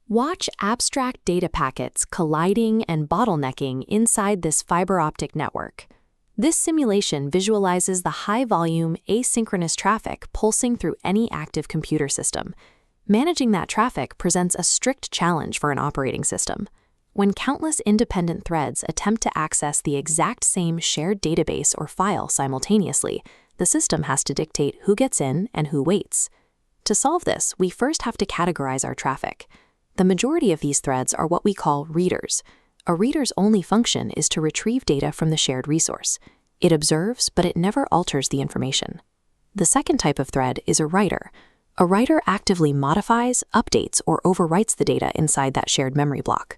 Watch abstract data packets colliding and bottlenecking inside this fiber optic network. This simulation visualizes the high-volume, asynchronous traffic pulsing through any active computer system. Managing that traffic presents a strict challenge for an operating system. When countless independent threads attempt to access the exact same shared database or file simultaneously, the system has to dictate who gets in and who waits. To solve this, we first have to categorize our traffic. The majority of these threads are what we call readers. A reader's only function is to retrieve data from the shared resource. It observes, but it never alters the information. The second type of thread is a writer. A writer actively modifies, updates, or overwrites the data inside that shared memory block.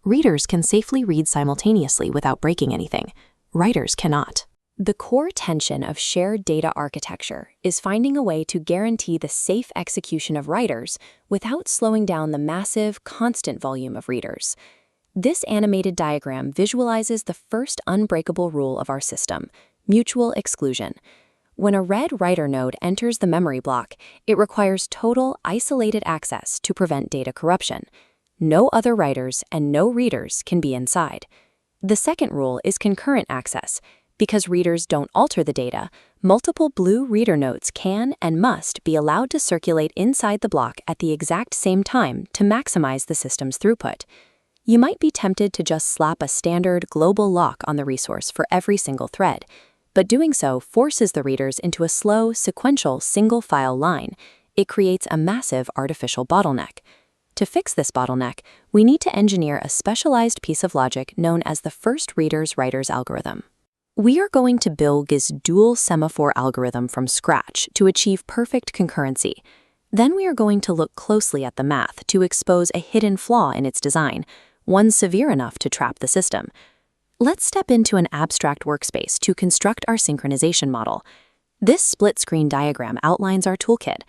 Readers can safely read simultaneously without breaking anything. Writers cannot. The core tension of shared data architecture is finding a way to guarantee the safe execution of writers without slowing down the massive, constant volume of readers. This animated diagram visualizes the first unbreakable rule of our system: mutual exclusion. When a read writer node enters the memory block, it requires total, isolated access to prevent data corruption. No other writers and no readers can be inside. The second rule is concurrent access. Because readers don't alter the data, multiple blue reader nodes can and must be allowed to circulate inside the block at the exact same time to maximize the system's throughput. You might be tempted to just slap a standard global lock on the resource for every single thread, but doing so forces the readers into a slow, sequential single-file line. It creates a massive artificial bottleneck. To fix this bottleneck, we need to engineer a specialized piece of logic known as the first reader's writer's algorithm. We are going to build this dual semaphore algorithm from scratch to achieve perfect concurrency. Then we are going to look closely at the math to expose a hidden flaw in its design, one severe enough to trap the system. Let's step into an abstract workspace to construct our synchronization model. This split-screen diagram outlines our toolkit.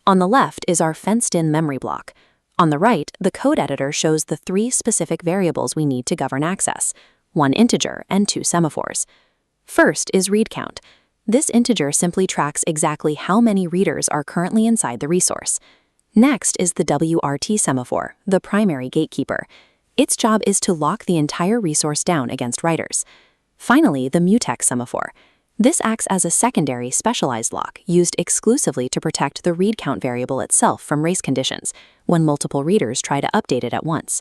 On the left is our fenced-in memory block. On the right, the code editor shows the 3 specific variables we need to govern access: 1 integer and 2 semaphores. First is read count. This integer simply tracks exactly how many readers are currently inside the resource. Next is the WRT semaphore, the primary gatekeeper. Its job is to lock the entire resource down against writers. Finally, the mutex semaphore. This acts as a secondary specialized lock used exclusively to protect the read count variable itself from race conditions when multiple readers try to update it at once.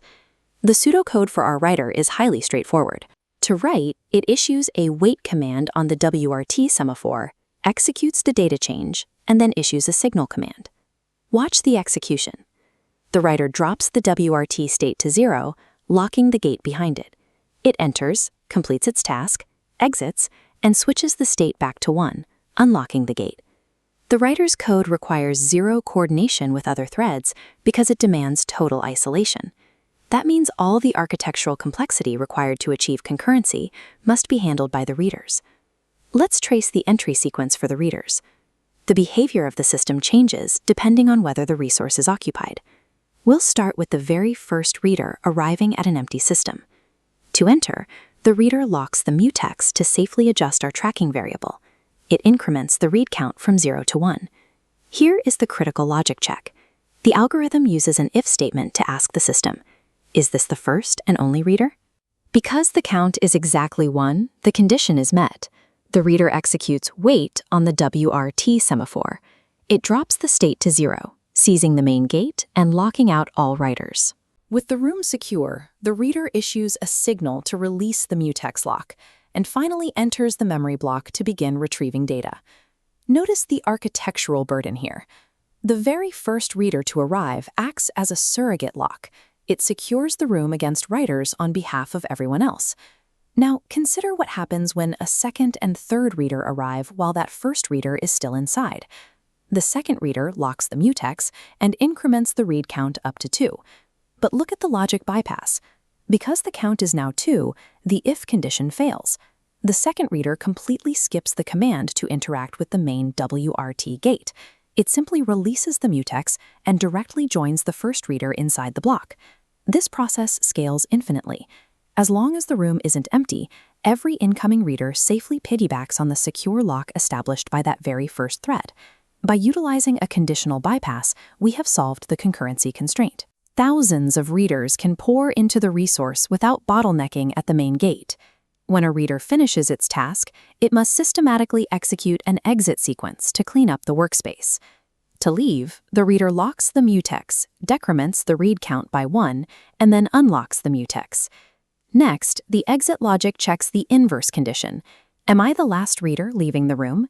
The pseudocode for our writer is highly straightforward. To write, it issues a wait command on the WRT semaphore, executes the data change, and then issues a signal command. Watch the execution. The writer drops the WRT state to 0, locking the gate behind it. It enters, completes its task, exits, and switches the state back to 1, unlocking the gate. The writer's code requires 0 coordination with other threads because it demands total isolation. That means all the architectural complexity required to achieve concurrency must be handled by the readers. Let's trace the entry sequence for the readers. The behavior of the system changes depending on whether the resource is occupied. We'll start with the very first reader arriving at an empty system. To enter, the reader locks the mutex to safely adjust our tracking variable. It increments the read count from 0 to 1. Here is the critical logic check. The algorithm uses an if statement to ask the system, is this the first and only reader? Because the count is exactly 1, the condition is met. The reader executes wait on the WRT semaphore. It drops the state to 0, seizing the main gate and locking out all writers. With the room secure, the reader issues a signal to release the mutex lock and finally enters the memory block to begin retrieving data. Notice the architectural burden here. The very first reader to arrive acts as a surrogate lock. It secures the room against writers on behalf of everyone else. Now, consider what happens when a second and third reader arrive while that first reader is still inside. The second reader locks the mutex and increments the read count up to 2. But look at the logic bypass. Because the count is now 2, the if condition fails. The second reader completely skips the command to interact with the main WRT gate. It simply releases the mutex and directly joins the first reader inside the block. This process scales infinitely. As long as the room isn't empty, every incoming reader safely piggybacks on the secure lock established by that very first thread. By utilizing a conditional bypass, we have solved the concurrency constraint. Thousands of readers can pour into the resource without bottlenecking at the main gate. When a reader finishes its task, it must systematically execute an exit sequence to clean up the workspace. To leave, the reader locks the mutex, decrements the read count by 1, and then unlocks the mutex. Next, the exit logic checks the inverse condition. Am I the last reader leaving the room?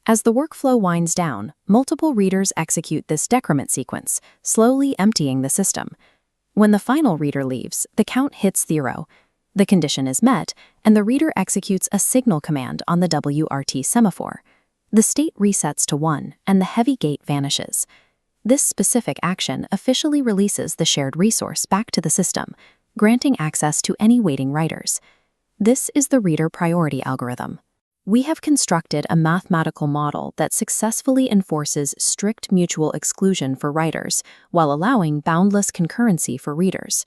As the workflow winds down, multiple readers execute this decrement sequence, slowly emptying the system. When the final reader leaves, the count hits 0. The condition is met, and the reader executes a signal command on the WRT semaphore. The state resets to 1, and the heavy gate vanishes. This specific action officially releases the shared resource back to the system, granting access to any waiting writers. This is the reader priority algorithm. We have constructed a mathematical model that successfully enforces strict mutual exclusion for writers while allowing boundless concurrency for readers.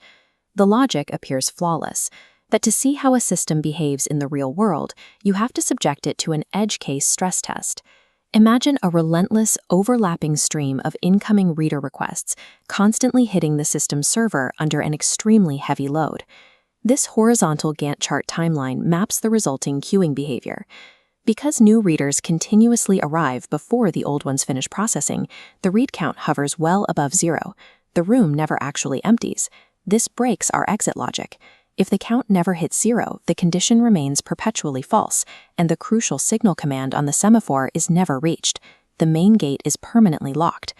The logic appears flawless, but to see how a system behaves in the real world, you have to subject it to an edge case stress test. Imagine a relentless, overlapping stream of incoming reader requests constantly hitting the system's server under an extremely heavy load. This horizontal Gantt chart timeline maps the resulting queuing behavior. Because new readers continuously arrive before the old ones finish processing, the read count hovers well above 0. The room never actually empties. This breaks our exit logic. If the count never hits 0, the condition remains perpetually false, and the crucial signal command on the semaphore is never reached. The main gate is permanently locked.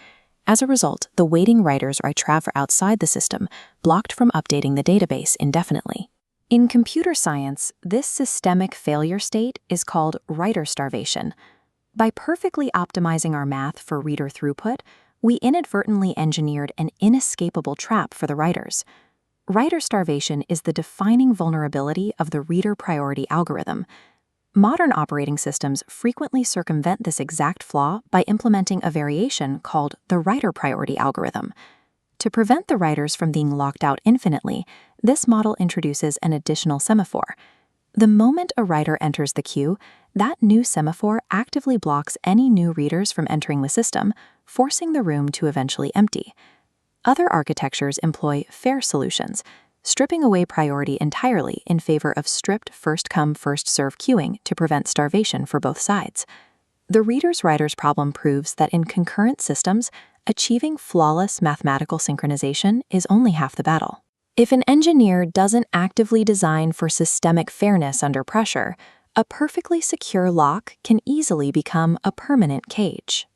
As a result, the waiting writers travel outside the system, blocked from updating the database indefinitely. In computer science, this systemic failure state is called writer starvation. By perfectly optimizing our math for reader throughput, we inadvertently engineered an inescapable trap for the writers. Writer starvation is the defining vulnerability of the reader priority algorithm. Modern operating systems frequently circumvent this exact flaw by implementing a variation called the writer priority algorithm. To prevent the writers from being locked out infinitely, this model introduces an additional semaphore. The moment a writer enters the queue, that new semaphore actively blocks any new readers from entering the system, forcing the room to eventually empty. Other architectures employ fair solutions, stripping away priority entirely in favor of strict first-come, first-served queuing to prevent starvation for both sides. The readers-writers problem proves that in concurrent systems, achieving flawless mathematical synchronization is only half the battle. If an engineer doesn't actively design for systemic fairness under pressure, a perfectly secure lock can easily become a permanent cage.